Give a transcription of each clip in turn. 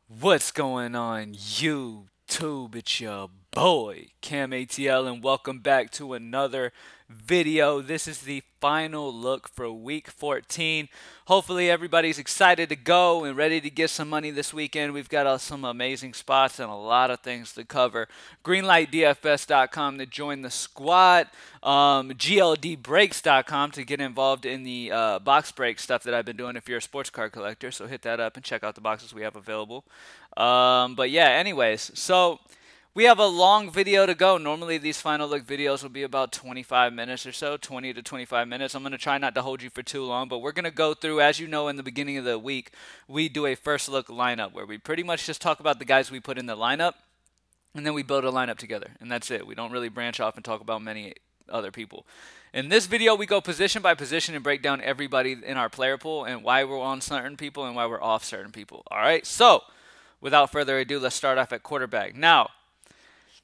What's going on, YouTube? It's your boy, CamATL, and welcome back to another video. This is the final look for week 14. Hopefully, everybody's excited to go and ready to get some money this weekend. We've got some amazing spots and a lot of things to cover. GreenlightDFS.com to join the squad. GLDBreaks.com to get involved in the box break stuff that I've been doing if you're a sports card collector. So hit that up and check out the boxes we have available. But yeah, anyways, so we have a long video to go. Normally, these final look videos will be about 25 minutes or so, 20 to 25 minutes. I'm going to try not to hold you for too long, but we're going to go through, as you know, in the beginning of the week, we do a first look lineup where we pretty much just talk about the guys we put in the lineup, and then we build a lineup together, and that's it. We don't really branch off and talk about many other people. In this video, we go position by position and break down everybody in our player pool and why we're on certain people and why we're off certain people. All right, so without further ado, let's start off at quarterback. Now,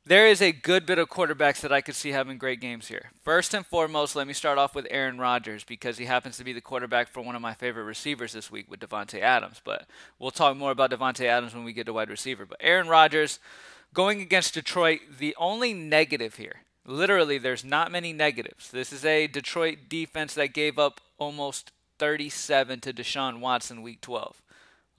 there is a good bit of quarterbacks that I could see having great games here. First and foremost, let me start off with Aaron Rodgers because he happens to be the quarterback for one of my favorite receivers this week with Davante Adams. But we'll talk more about Davante Adams when we get to wide receiver. But Aaron Rodgers going against Detroit, the only negative here, literally there's not many negatives. This is a Detroit defense that gave up almost 37 to Deshaun Watson week 12.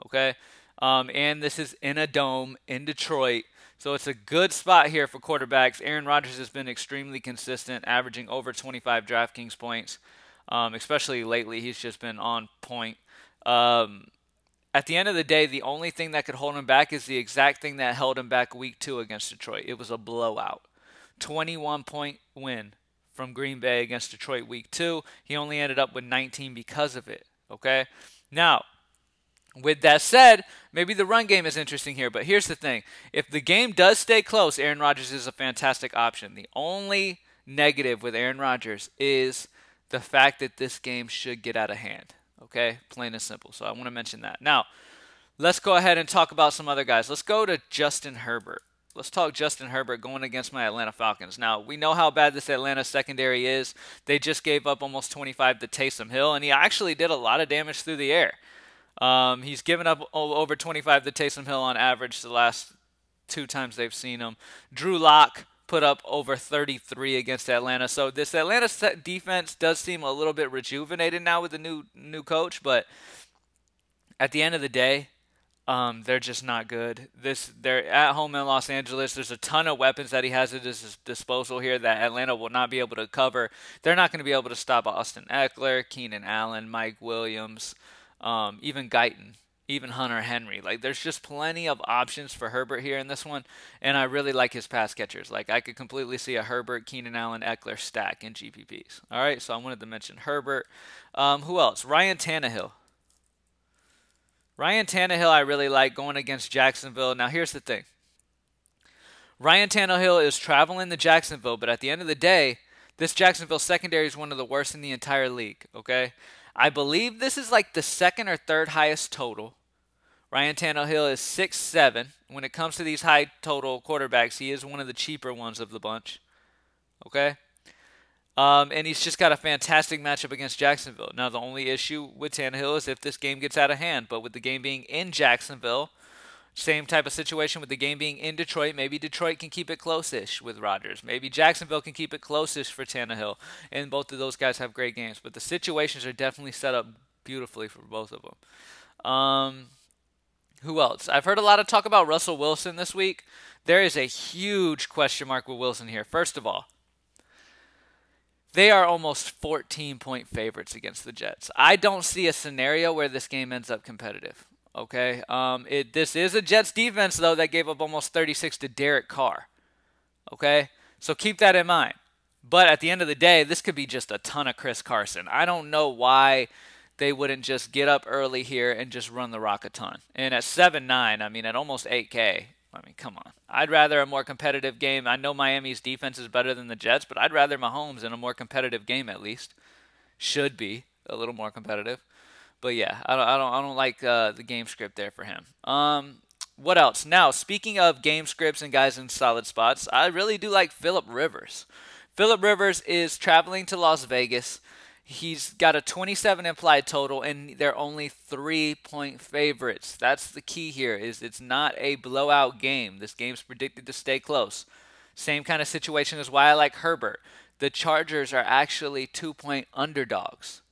Okay? And this is in a dome in Detroit. So it's a good spot here for quarterbacks. Aaron Rodgers has been extremely consistent, averaging over 25 DraftKings points, especially lately. He's just been on point. At the end of the day, the only thing that could hold him back is the exact thing that held him back week 2 against Detroit. It was a blowout. 21-point win from Green Bay against Detroit week 2. He only ended up with 19 because of it. Okay? Now, with that said, maybe the run game is interesting here, but here's the thing. If the game does stay close, Aaron Rodgers is a fantastic option. The only negative with Aaron Rodgers is the fact that this game should get out of hand. Okay? Plain and simple. So I want to mention that. Now, let's go ahead and talk about some other guys. Let's go to Justin Herbert. Let's talk Justin Herbert going against my Atlanta Falcons. Now, we know how bad this Atlanta secondary is. They just gave up almost 25 to Taysom Hill, and he actually did a lot of damage through the air. He's given up over 25 to Taysom Hill on average the last 2 times they've seen him. Drew Lock put up over 33 against Atlanta. So this Atlanta defense does seem a little bit rejuvenated now with the new coach, but at the end of the day, they're just not good. They're at home in Los Angeles. There's a ton of weapons that he has at his disposal here that Atlanta will not be able to cover. They're not going to be able to stop Austin Eckler, Keenan Allen, Mike Williams, even Guyton, even Hunter Henry. Like, there's just plenty of options for Herbert here in this one, and I really like his pass catchers. Like, I could completely see a Herbert, Keenan Allen, Eckler stack in GPPs. All right, so I wanted to mention Herbert. Who else? Ryan Tannehill. Ryan Tannehill I really like going against Jacksonville. Now, here's the thing. Ryan Tannehill is traveling to Jacksonville, but at the end of the day, this Jacksonville secondary is one of the worst in the entire league, okay? I believe this is like the second or third highest total. Ryan Tannehill is 6'7". When it comes to these high total quarterbacks, he is one of the cheaper ones of the bunch. Okay? And he's just got a fantastic matchup against Jacksonville. Now, the only issue with Tannehill is if this game gets out of hand. But with the game being in Jacksonville, same type of situation with the game being in Detroit. Maybe Detroit can keep it close-ish with Rodgers. Maybe Jacksonville can keep it close-ish for Tannehill. And both of those guys have great games. But the situations are definitely set up beautifully for both of them. Who else? I've heard a lot of talk about Russell Wilson this week. There is a huge question mark with Wilson here. First of all, they are almost 14-point favorites against the Jets. I don't see a scenario where this game ends up competitive. Okay, this is a Jets defense, though, that gave up almost 36 to Derek Carr. Okay, so keep that in mind. But at the end of the day, this could be just a ton of Chris Carson. I don't know why they wouldn't just get up early here and just run the rock a ton. And at 7-9, I mean, at almost 8K, I mean, come on. I'd rather a more competitive game. I know Miami's defense is better than the Jets, but I'd rather Mahomes in a more competitive game at least. Should be a little more competitive. But yeah, I don't like the game script there for him. What else? Now, speaking of game scripts and guys in solid spots, I really do like Phillip Rivers. Phillip Rivers is traveling to Las Vegas. He's got a 27 implied total, and they're only 3-point favorites. That's the key here, is it's not a blowout game. This game's predicted to stay close. Same kind of situation as why I like Herbert. The Chargers are actually 2-point underdogs.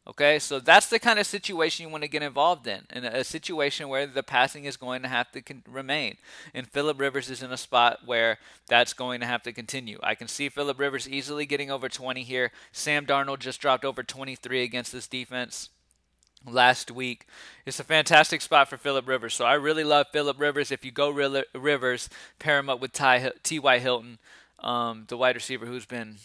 Okay, so that's the kind of situation you want to get involved in a situation where the passing is going to have to remain. And Phillip Rivers is in a spot where that's going to have to continue. I can see Phillip Rivers easily getting over 20 here. Sam Darnold just dropped over 23 against this defense last week. It's a fantastic spot for Phillip Rivers. So I really love Phillip Rivers. If you go Rivers, pair him up with T.Y. Hilton, the wide receiver who's been,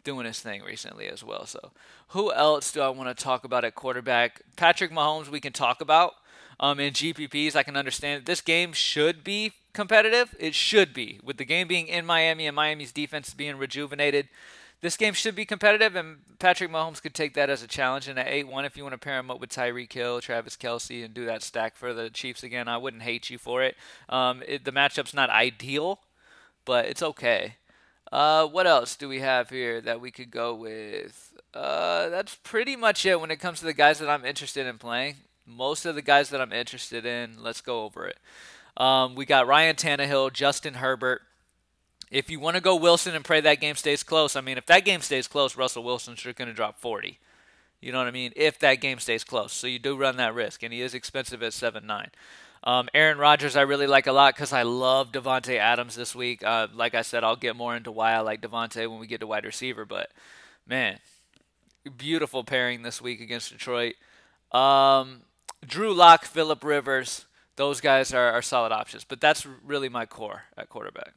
doing his thing recently as well. So who else do I want to talk about at quarterback? Patrick Mahomes we can talk about. In GPPs, I can understand this game should be competitive. It should be. With the game being in Miami and Miami's defense being rejuvenated, this game should be competitive, and Patrick Mahomes could take that as a challenge. And at 8-1, if you want to pair him up with Tyreek Hill, Travis Kelce, and do that stack for the Chiefs again, I wouldn't hate you for it. The matchup's not ideal, but it's okay. What else do we have here that we could go with? That's pretty much it when it comes to the guys that I'm interested in playing. Most of the guys that I'm interested in, let's go over it. We got Ryan Tannehill, Justin Herbert. If you want to go Wilson and pray that game stays close, if that game stays close, Russell Wilson's sure going to drop 40. You know what I mean? If that game stays close. So you do run that risk, and he is expensive at 7-9. Aaron Rodgers I really like a lot because I love Davante Adams this week. Like I said, I'll get more into why I like Davante when we get to wide receiver. But, man, beautiful pairing this week against Detroit. Drew Lock, Phillip Rivers, those guys are solid options. But that's really my core at quarterback.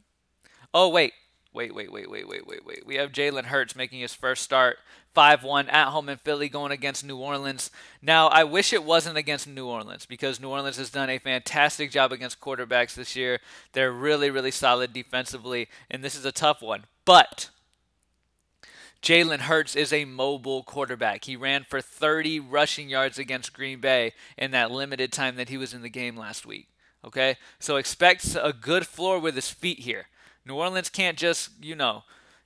Oh, wait. We have Jalen Hurts making his first start, 5-1 at home in Philly, going against New Orleans. Now, I wish it wasn't against New Orleans because New Orleans has done a fantastic job against quarterbacks this year. They're really, really solid defensively, and this is a tough one. But Jalen Hurts is a mobile quarterback. He ran for 30 rushing yards against Green Bay in that limited time that he was in the game last week. Okay? So expect a good floor with his feet here. New Orleans can't just,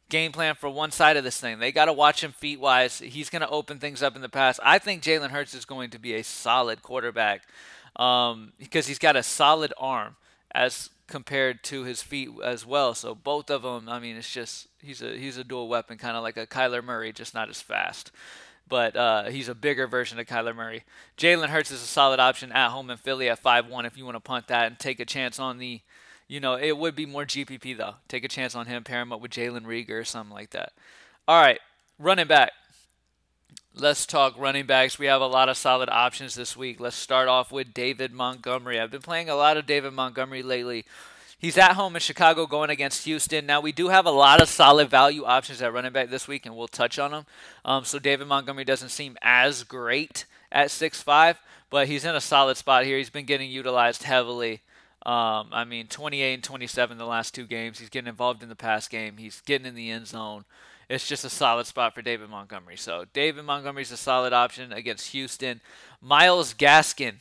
game plan for one side of this thing. They got to watch him feet-wise. He's going to open things up in the pass. I think Jalen Hurts is going to be a solid quarterback because he's got a solid arm as compared to his feet as well. So both of them, it's just he's a dual weapon, kind of like a Kyler Murray, just not as fast. But he's a bigger version of Kyler Murray. Jalen Hurts is a solid option at home in Philly at 5-1 if you want to punt that and take a chance on the it would be more GPP, though. Take a chance on him, pair him up with Jalen Reagor or something like that. All right, running back. Let's talk running backs. We have a lot of solid options this week. Let's start off with David Montgomery. I've been playing a lot of David Montgomery lately. He's at home in Chicago going against Houston. Now, we do have a lot of solid value options at running back this week, and we'll touch on them. So David Montgomery doesn't seem as great at 6'5", but he's in a solid spot here. He's been getting utilized heavily. 28 and 27 the last two games. He's getting involved in the pass game. He's getting in the end zone. It's just a solid spot for David Montgomery. So David Montgomery's a solid option against Houston. Myles Gaskin.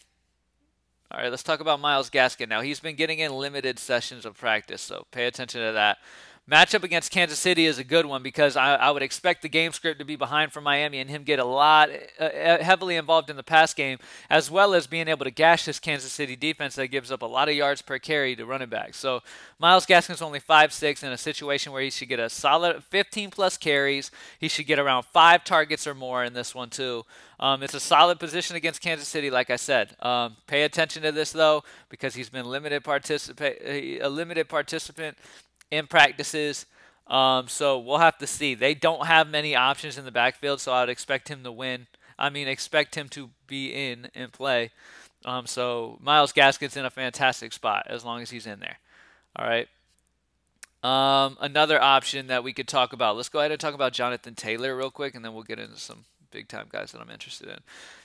All right, let's talk about Myles Gaskin. Now, he's been getting in limited sessions of practice, so pay attention to that. Matchup against Kansas City is a good one because I would expect the game script to be behind for Miami and him get a lot heavily involved in the pass game, as well as being able to gash this Kansas City defense that gives up a lot of yards per carry to running backs. So Myles Gaskin's only 5'6" in a situation where he should get a solid 15-plus carries. He should get around 5 targets or more in this one, too. It's a solid position against Kansas City, like I said. Pay attention to this, though, because he's been a limited participant in practices. So we'll have to see. They don't have many options in the backfield, so I would expect him to win. Expect him to be in and play. So Myles Gaskin's in a fantastic spot as long as he's in there. All right. Another option that we could talk about. Let's go ahead and talk about Jonathan Taylor real quick, and then we'll get into some big-time guys that I'm interested in.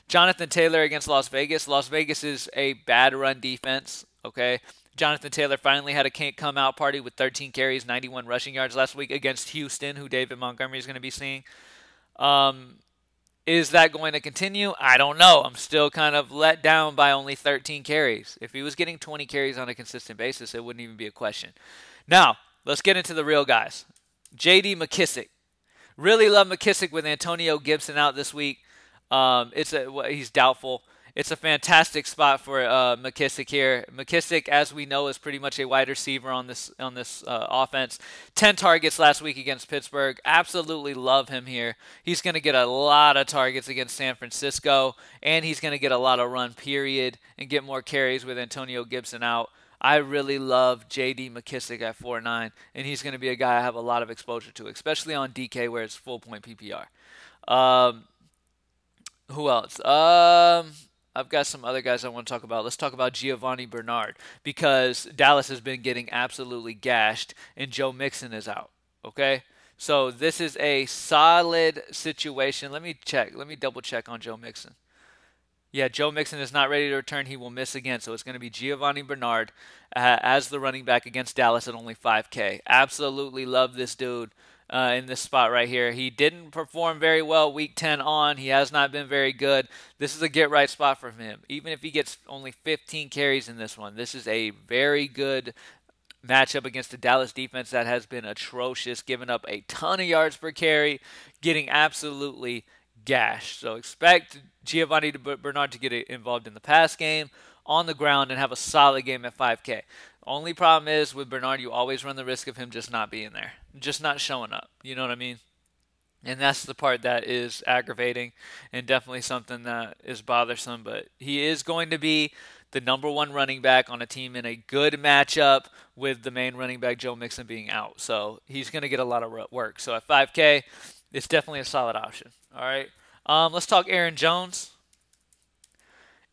Jonathan Taylor against Las Vegas. Las Vegas is a bad run defense, okay? Jonathan Taylor finally had a come-out party with 13 carries, 91 rushing yards last week against Houston, who David Montgomery is going to be seeing. Is that going to continue? I don't know. I'm still kind of let down by only 13 carries. If he was getting 20 carries on a consistent basis, it wouldn't even be a question. Now, let's get into the real guys. J.D. McKissick. Really love McKissick with Antonio Gibson out this week. He's doubtful. It's a fantastic spot for McKissick here. McKissick, as we know, is pretty much a wide receiver on this offense. 10 targets last week against Pittsburgh. Absolutely love him here. He's going to get a lot of targets against San Francisco, and he's going to get a lot of run, period, and get more carries with Antonio Gibson out. I really love J.D. McKissick at 4.9, and he's going to be a guy I have a lot of exposure to, especially on DK where it's full point PPR. Who else? I've got some other guys I want to talk about. Let's talk about Giovanni Bernard because Dallas has been getting absolutely gashed and Joe Mixon is out. Okay? So this is a solid situation. Let me check. Let me double check on Joe Mixon. Yeah, Joe Mixon is not ready to return. He will miss again. So it's going to be Giovanni Bernard as the running back against Dallas at only 5K. Absolutely love this dude. In this spot right here. He didn't perform very well week 10 on. He has not been very good. This is a get-right spot for him. Even if he gets only 15 carries in this one, this is a very good matchup against the Dallas defense that has been atrocious, giving up a ton of yards per carry, getting absolutely gashed. So expect Giovanni Bernard to get involved in the pass game, on the ground, and have a solid game at 5K. Only problem is with Bernard, you always run the risk of him just not being there, just not showing up. You know what I mean? And that's the part that is aggravating and definitely something that is bothersome. But he is going to be the #1 running back on a team in a good matchup with the main running back, Joe Mixon, being out. So he's going to get a lot of work. So at 5K, it's definitely a solid option. All right. Let's talk Aaron Jones.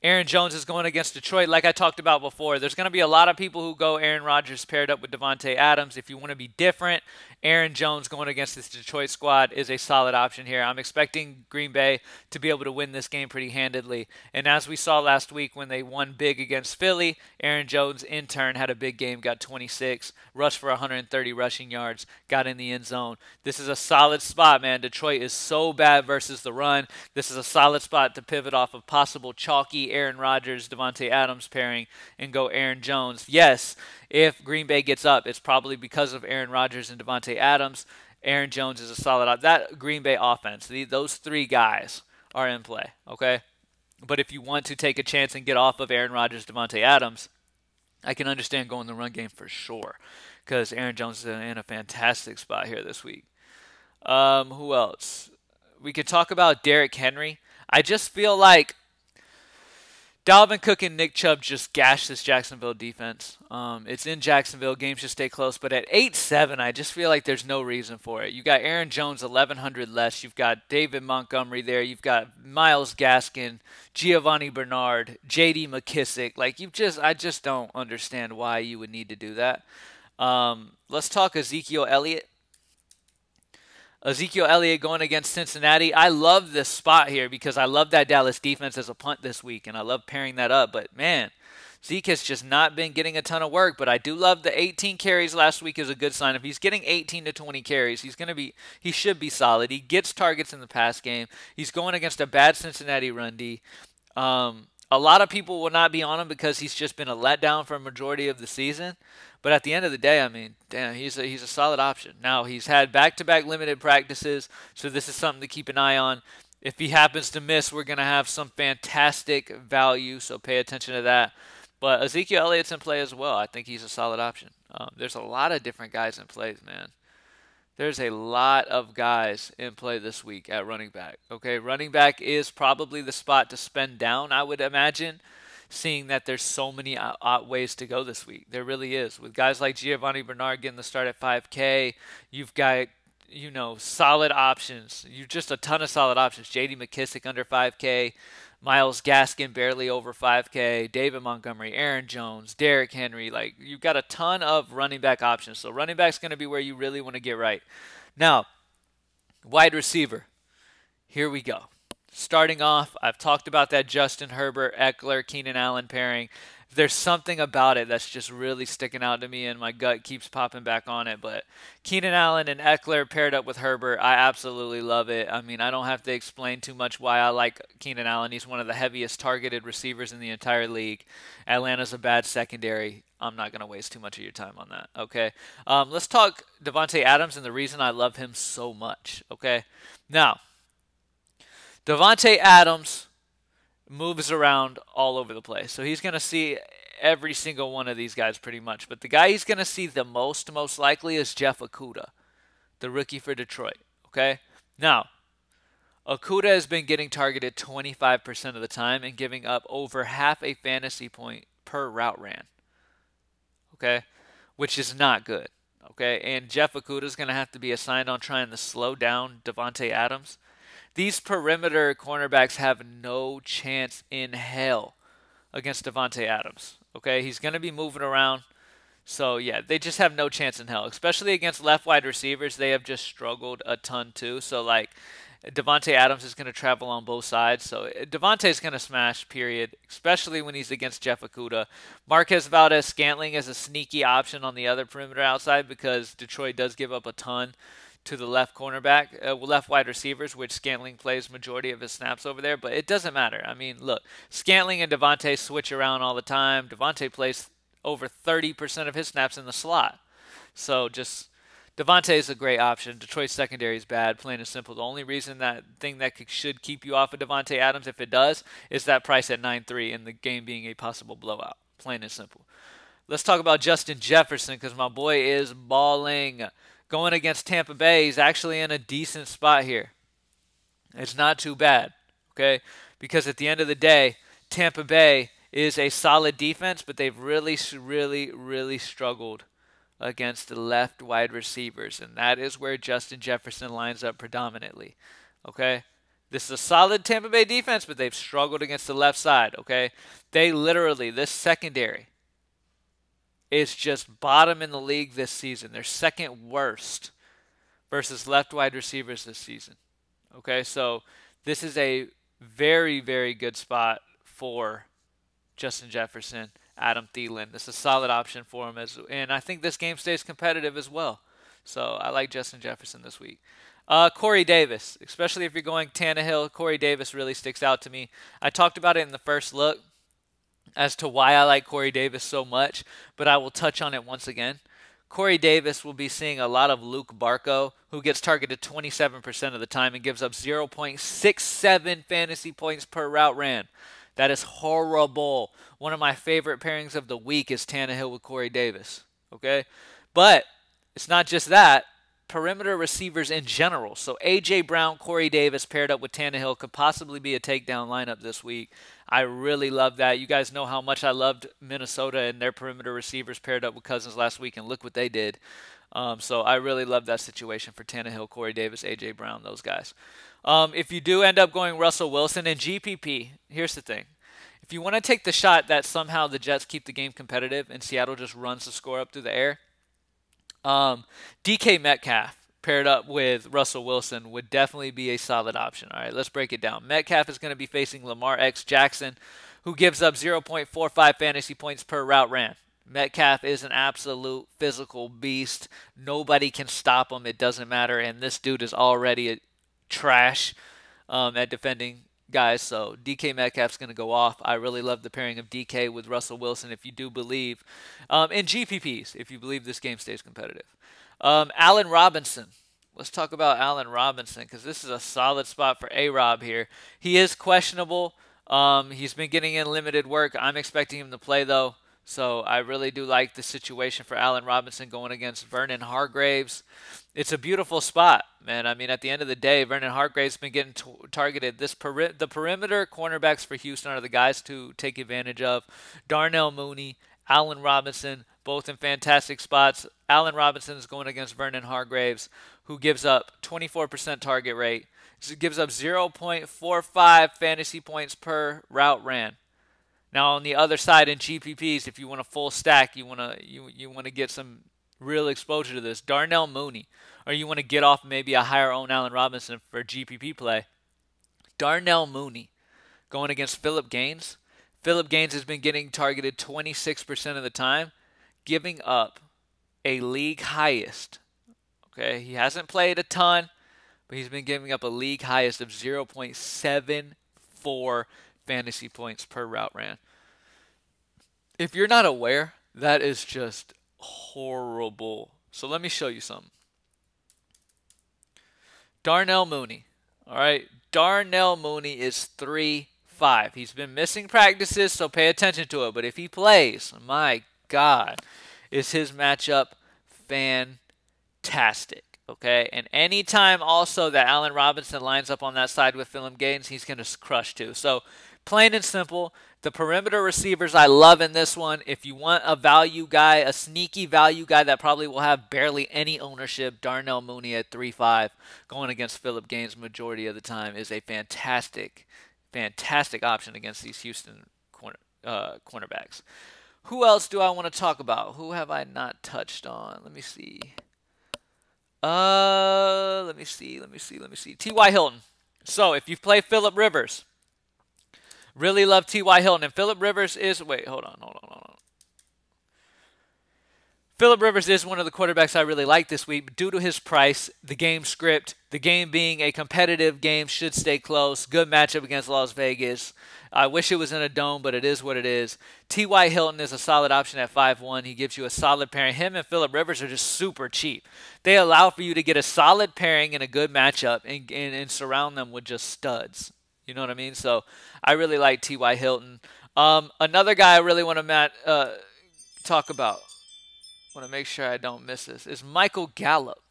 Aaron Jones is going against Detroit. Like I talked about before, there's going to be a lot of people who go Aaron Rodgers paired up with Davante Adams. If you want to be different, Aaron Jones going against this Detroit squad is a solid option here. I'm expecting Green Bay to be able to win this game pretty handedly. And as we saw last week when they won big against Philly, Aaron Jones in turn had a big game, got 26, rushed for 130 rushing yards, got in the end zone. This is a solid spot, man. Detroit is so bad versus the run. This is a solid spot to pivot off of possible chalky Aaron Rodgers, Davante Adams pairing and go Aaron Jones. Yes, if Green Bay gets up, it's probably because of Aaron Rodgers and Davante Adams. Aaron Jones is a solid that Green Bay offense. Those three guys are in play, okay? But if you want to take a chance and get off of Aaron Rodgers, Davante Adams, I can understand going the run game for sure because Aaron Jones is in a fantastic spot here this week. Who else? We could talk about Derrick Henry. I just feel like Dalvin Cook and Nick Chubb just gashed this Jacksonville defense. It's in Jacksonville. Games should stay close. But at 8-7, I just feel like there's no reason for it. You got Aaron Jones, 1,100 less. You've got David Montgomery there. You've got Myles Gaskin, Giovanni Bernard, J.D. McKissick. I just don't understand why you would need to do that. Let's talk Ezekiel Elliott. Ezekiel Elliott going against Cincinnati. I love this spot here because I love that Dallas defense as a punt this week, and I love pairing that up. But, man, Zeke has just not been getting a ton of work, but I do love the 18 carries last week is a good sign. If he's getting 18 to 20 carries, he should be solid. He gets targets in the pass game. He's going against a bad Cincinnati run D. A lot of people will not be on him because he's just been a letdown for a majority of the season. But at the end of the day, I mean, damn, he's a solid option. Now, he's had back-to-back limited practices, so this is something to keep an eye on. If he happens to miss, we're going to have some fantastic value, so pay attention to that. But Ezekiel Elliott's in play as well. I think he's a solid option. There's a lot of different guys in play, man. There's a lot of guys in play this week at running back. Okay, running back is probably the spot to spend down, I would imagine, seeing that there's so many ways to go this week. There really is. With guys like Giovanni Bernard getting the start at 5K, you've got, solid options. You've just a ton of solid options. J.D. McKissick under 5K, Myles Gaskin barely over 5K, David Montgomery, Aaron Jones, Derrick Henry. You've got a ton of running back options. So running back's going to be where you really want to get right. Now, wide receiver. Here we go. Starting off, I've talked about that Justin Herbert, Eckler, Keenan Allen pairing. There's something about it that's just really sticking out to me, and my gut keeps popping back on it. But Keenan Allen and Eckler paired up with Herbert, I absolutely love it. I mean, I don't have to explain too much why I like Keenan Allen. He's one of the heaviest targeted receivers in the entire league. Atlanta's a bad secondary. I'm not going to waste too much of your time on that, okay? Let's talk Davante Adams and the reason I love him so much, okay? Now, Davante Adams moves around all over the place. So he's going to see every single one of these guys pretty much. But the guy he's going to see the most likely, is Jeff Akuda, the rookie for Detroit. Okay? Now, Akuda has been getting targeted 25% of the time and giving up over half a fantasy point per route ran. Okay? Which is not good. Okay? And Jeff Akuda is going to have to be assigned on trying to slow down Davante Adams. These perimeter cornerbacks have no chance in hell against Davante Adams. Okay, he's going to be moving around. So, yeah, they just have no chance in hell. Especially against left wide receivers, they have just struggled a ton too. So, like, Davante Adams is going to travel on both sides. So, Davante's going to smash, period, especially when he's against Jeff Akuda. Marquez Valdes-Scantling is a sneaky option on the other perimeter outside because Detroit does give up a ton to the left cornerback, left wide receivers, which Scantling plays majority of his snaps over there, but it doesn't matter. I mean, look, Scantling and Davante switch around all the time. Davante plays over 30% of his snaps in the slot. So just Davante is a great option. Detroit's secondary is bad, plain and simple. The only reason that should keep you off of Davante Adams, if it does, is that price at 9.3 and the game being a possible blowout, plain and simple. Let's talk about Justin Jefferson because my boy is balling. Going against Tampa Bay, he's actually in a decent spot here. It's not too bad, okay? Because at the end of the day, Tampa Bay is a solid defense, but they've really struggled against the left wide receivers, and that is where Justin Jefferson lines up predominantly, okay? This is a solid Tampa Bay defense, but they've struggled against the left side, okay? They literally, this secondary is just bottom in the league this season. They're second worst versus left wide receivers this season. Okay, so this is a very good spot for Justin Jefferson, Adam Thielen. This is a solid option for him, and I think this game stays competitive as well. So I like Justin Jefferson this week. Corey Davis, especially if you're going Tannehill, Corey Davis really sticks out to me. I talked about it in the first look as to why I like Corey Davis so much, but I will touch on it once again. Corey Davis will be seeing a lot of Luke Barco, who gets targeted 27% of the time and gives up 0.67 fantasy points per route ran. That is horrible. One of my favorite pairings of the week is Tannehill with Corey Davis. Okay? But it's not just that. Perimeter receivers in general. So A.J. Brown, Corey Davis paired up with Tannehill could possibly be a takedown lineup this week. I really love that. You guys know how much I loved Minnesota and their perimeter receivers paired up with Cousins last week, and look what they did. So I really love that situation for Tannehill, Corey Davis, A.J. Brown, those guys. If you do end up going Russell Wilson and GPP, here's the thing. If you want to take the shot that somehow the Jets keep the game competitive and Seattle just runs the score up through the air, DK Metcalf paired up with Russell Wilson would definitely be a solid option. All right, let's break it down. Metcalf is going to be facing Lamar X Jackson, who gives up 0.45 fantasy points per route ran. Metcalf is an absolute physical beast. Nobody can stop him. It doesn't matter. And this dude is already a trash at defending guys. So DK Metcalf's going to go off. I really love the pairing of DK with Russell Wilson if you do believe in GPPs, if you believe this game stays competitive. Allen Robinson. Let's talk about Allen Robinson because this is a solid spot for A-Rob here. He is questionable. He's been getting in limited work. I'm expecting him to play, though. So I really do like the situation for Allen Robinson going against Vernon Hargreaves. It's a beautiful spot, man. I mean, at the end of the day, Vernon Hargreaves has been getting targeted. The perimeter cornerbacks for Houston are the guys to take advantage of. Darnell Mooney, Allen Robinson, both in fantastic spots. Allen Robinson is going against Vernon Hargreaves, who gives up 24% target rate. So it gives up 0.45 fantasy points per route ran. Now on the other side in GPPs, if you want a full stack, you want to get some real exposure to this. Darnell Mooney, or you want to get off maybe a higher owned Allen Robinson for GPP play. Darnell Mooney going against Phillip Gaines. Philip Gaines has been getting targeted 26% of the time, giving up a league highest. Okay, he hasn't played a ton, but he's been giving up a league highest of 0.74 fantasy points per route ran. If you're not aware, that is just horrible. So let me show you something. Darnell Mooney. All right, Darnell Mooney is 3.5. He's been missing practices, so pay attention to it. But if he plays, my God, is his matchup fantastic. Okay, and anytime also that Allen Robinson lines up on that side with Philip Gaines, he's going to crush too. So plain and simple, the perimeter receivers I love in this one. If you want a value guy, a sneaky value guy that probably will have barely any ownership, Darnell Mooney at 3.5 going against Philip Gaines majority of the time is a fantastic option against these Houston cornerbacks. Who else do I want to talk about? Who have I not touched on? Let me see. Let me see. T.Y. Hilton. So if you play Phillip Rivers, really love T.Y. Hilton. And Phillip Rivers is, wait, hold on. Phillip Rivers is one of the quarterbacks I really like this week due to his price, the game script, the game being a competitive game, should stay close, good matchup against Las Vegas. I wish it was in a dome, but it is what it is. T.Y. Hilton is a solid option at 5.1. He gives you a solid pairing. Him and Phillip Rivers are just super cheap. They allow for you to get a solid pairing and a good matchup and surround them with just studs. You know what I mean? So I really like T.Y. Hilton. Another guy I really want to talk about, want to make sure I don't miss this, is Michael Gallup.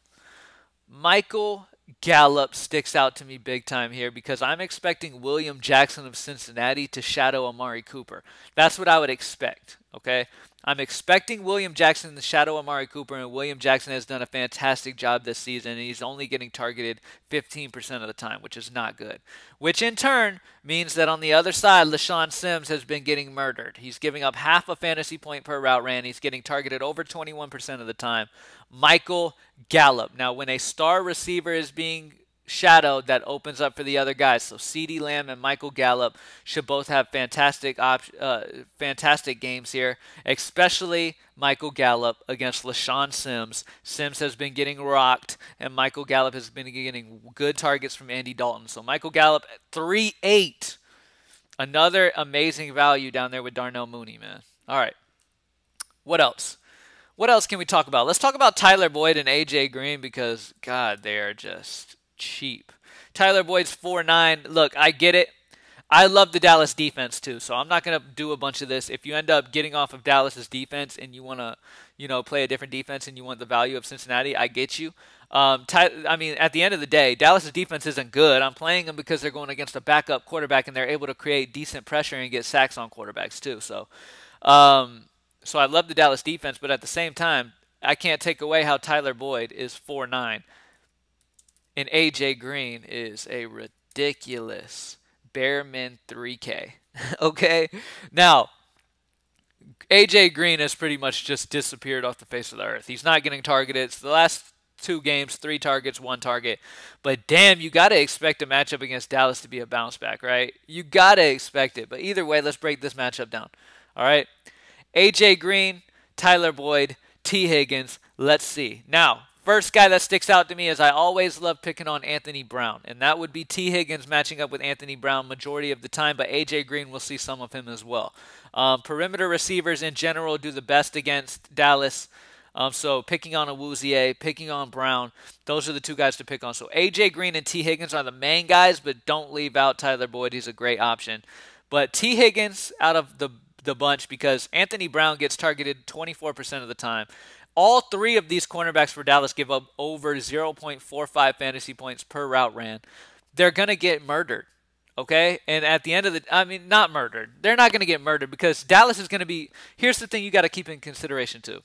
Michael Gallup sticks out to me big time here because I'm expecting William Jackson of Cincinnati to shadow Amari Cooper. That's what I would expect, okay? I'm expecting William Jackson to shadow Amari Cooper, and William Jackson has done a fantastic job this season, and he's only getting targeted 15% of the time, which is not good. Which in turn means that on the other side, LaShawn Sims has been getting murdered. He's giving up half a fantasy point per route ran. He's getting targeted over 21% of the time. Michael Gallup. Now, when a star receiver is being shadowed, that opens up for the other guys. So CeeDee Lamb and Michael Gallup should both have fantastic games here, especially Michael Gallup against LaShawn Sims. Sims has been getting rocked, and Michael Gallup has been getting good targets from Andy Dalton. So Michael Gallup at 3.8. Another amazing value down there with Darnell Mooney, man. All right. What else? What else can we talk about? Let's talk about Tyler Boyd and A.J. Green because, God, they are just cheap. Tyler Boyd's 4.9. Look, I get it. I love the Dallas defense too, so I'm not going to do a bunch of this. If you end up getting off of Dallas's defense and you want to, play a different defense and you want the value of Cincinnati, I get you. I mean, at the end of the day, Dallas's defense isn't good. I'm playing them because they're going against a backup quarterback and they're able to create decent pressure and get sacks on quarterbacks too. So I love the Dallas defense, but at the same time, I can't take away how Tyler Boyd is 4.9. And A.J. Green is a ridiculous bare min 3K. Okay? Now, A.J. Green has pretty much just disappeared off the face of the earth. He's not getting targeted. It's the last 2 games, 3 targets, 1 target. But damn, you got to expect a matchup against Dallas to be a bounce back, right? You got to expect it. But either way, let's break this matchup down. All right? A.J. Green, Tyler Boyd, T. Higgins. Let's see. Now, first guy that sticks out to me is I always love picking on Anthony Brown, and that would be T. Higgins matching up with Anthony Brown majority of the time, but A.J. Green will see some of him as well. Perimeter receivers in general do the best against Dallas, so picking on Awuzie, picking on Brown, those are the 2 guys to pick on. So A.J. Green and T. Higgins are the main guys, but don't leave out Tyler Boyd. He's a great option. But T. Higgins out of the bunch because Anthony Brown gets targeted 24% of the time. All 3 of these cornerbacks for Dallas give up over 0.45 fantasy points per route ran. They're going to get murdered, okay? And at the end of not murdered. They're not going to get murdered because Dallas is going to be – here's the thing you got to keep in consideration too.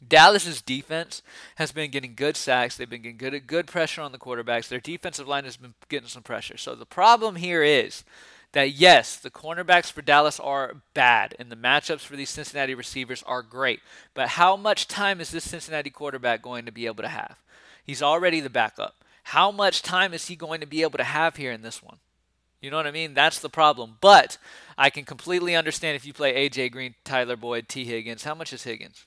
Dallas's defense has been getting good sacks. They've been getting good pressure on the quarterbacks. Their defensive line has been getting some pressure. So the problem here is that, yes, the cornerbacks for Dallas are bad, and the matchups for these Cincinnati receivers are great. But how much time is this Cincinnati quarterback going to be able to have? He's already the backup. How much time is he going to be able to have here in this one? You know what I mean? That's the problem. But I can completely understand if you play A.J. Green, Tyler Boyd, T. Higgins. How much is Higgins?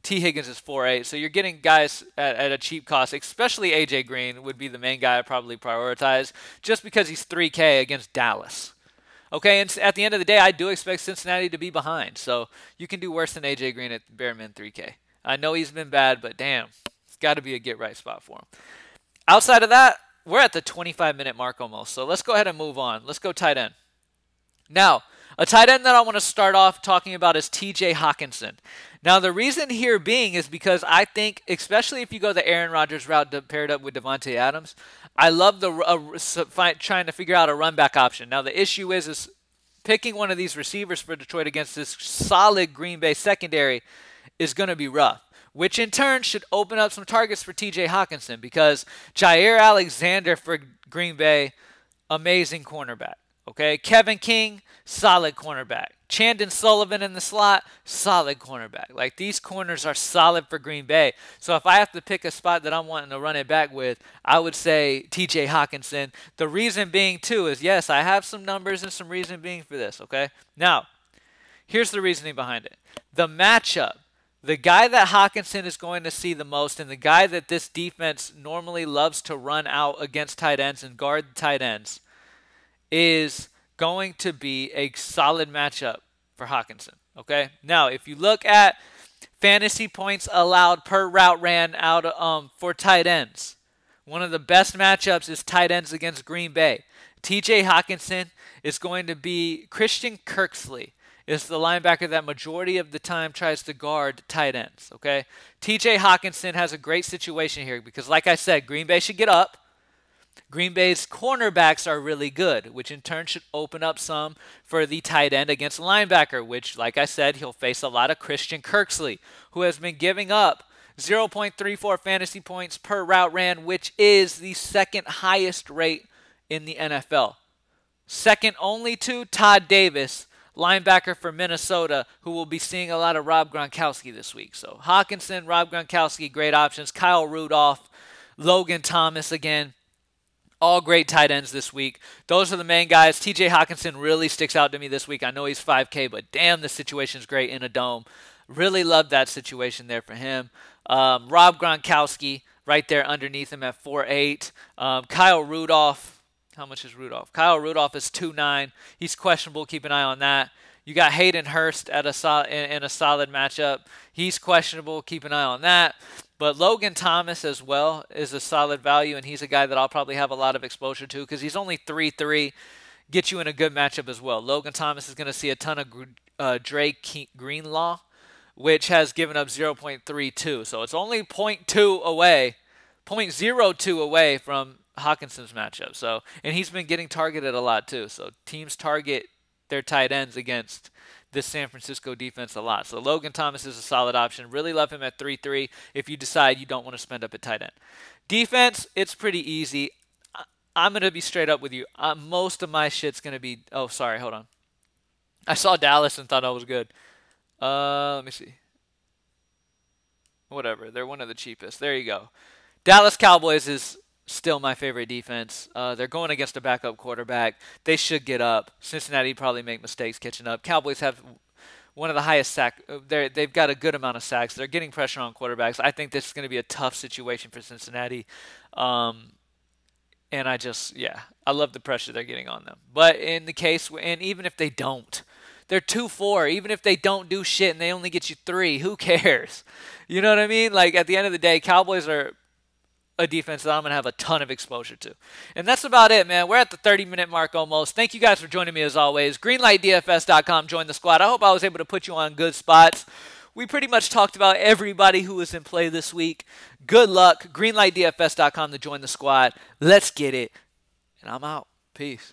T. Higgins is 4.8. So you're getting guys at a cheap cost, especially A.J. Green would be the main guy I'd probably prioritize just because he's 3K against Dallas. Okay, and at the end of the day, I do expect Cincinnati to be behind. So you can do worse than A.J. Green at bare min 3K. I know he's been bad, but damn, it's got to be a get-right spot for him. Outside of that, we're at the 25-minute mark almost. So let's go ahead and move on. Let's go tight end. Now, a tight end that I want to start off talking about is T.J. Hawkinson. Now, the reason here being is because I think, especially if you go the Aaron Rodgers route paired up with Davante Adams, I love trying to figure out a run-back option. Now, the issue is picking one of these receivers for Detroit against this solid Green Bay secondary is going to be rough, which in turn should open up some targets for T.J. Hawkinson because Jair Alexander for Green Bay, amazing cornerback. Okay, Kevin King, solid cornerback. Chandon Sullivan in the slot, solid cornerback. Like, these corners are solid for Green Bay. So if I have to pick a spot that I'm wanting to run it back with, I would say T.J. Hawkinson. The reason being, too, is, yes, I have some numbers and some reason being for this, okay? Now, here's the reasoning behind it. The matchup. The guy that Hawkinson is going to see the most and the guy that this defense normally loves to run out against tight ends and guard tight ends is going to be a solid matchup for Hawkinson, okay? Now, if you look at fantasy points allowed per route ran out for tight ends, one of the best matchups is tight ends against Green Bay. T.J. Hawkinson is going to be Christian Kirksey. Is the linebacker that majority of the time tries to guard tight ends, okay? T.J. Hawkinson has a great situation here because, like I said, Green Bay should get up. Green Bay's cornerbacks are really good, which in turn should open up some for the tight end against linebacker, which, like I said, he'll face a lot of Christian Kirksey, who has been giving up 0.34 fantasy points per route ran, which is the second highest rate in the NFL. Second only to Todd Davis, linebacker for Minnesota, who will be seeing a lot of Rob Gronkowski this week. So Hawkinson, Rob Gronkowski, great options. Kyle Rudolph, Logan Thomas again. All great tight ends this week. Those are the main guys. T.J. Hawkinson really sticks out to me this week. I know he's 5K, but damn, the situation's great in a dome. Really love that situation there for him. Rob Gronkowski right there underneath him at 4.8. Kyle Rudolph. How much is Rudolph? Kyle Rudolph is 2.9. He's questionable. Keep an eye on that. You got Hayden Hurst in a solid matchup. He's questionable. Keep an eye on that. But Logan Thomas as well is a solid value, and he's a guy that I'll probably have a lot of exposure to because he's only 3.3. Get you in a good matchup as well. Logan Thomas is going to see a ton of Drake Greenlaw, which has given up 0.32. So it's only 0.2 away, 0.02 away from Hawkinson's matchup. So, and he's been getting targeted a lot too. So teams target their tight ends against this San Francisco defense a lot. So Logan Thomas is a solid option. Really love him at 3.3 if you decide you don't want to spend up at tight end. Defense, it's pretty easy. I'm going to be straight up with you. Most of my shit's going to be... Oh, sorry. Hold on. I saw Dallas and thought I was good. Let me see. Whatever. They're one of the cheapest. There you go. Dallas Cowboys is still my favorite defense. They're going against a backup quarterback. They should get up. Cincinnati probably make mistakes catching up. Cowboys have one of the highest sacks. They've got a good amount of sacks. They're getting pressure on quarterbacks. I think this is going to be a tough situation for Cincinnati. And I love the pressure they're getting on them. But in the case, and even if they don't, they're 2-4. Even if they don't do shit and they only get you 3, who cares? You know what I mean? Like, at the end of the day, Cowboys are a defense that I'm going to have a ton of exposure to. And that's about it, man. We're at the 30-minute mark almost. Thank you guys for joining me as always. GreenlightDFS.com. Join the squad. I hope I was able to put you on good spots. We pretty much talked about everybody who was in play this week. Good luck. GreenlightDFS.com to join the squad. Let's get it. And I'm out. Peace.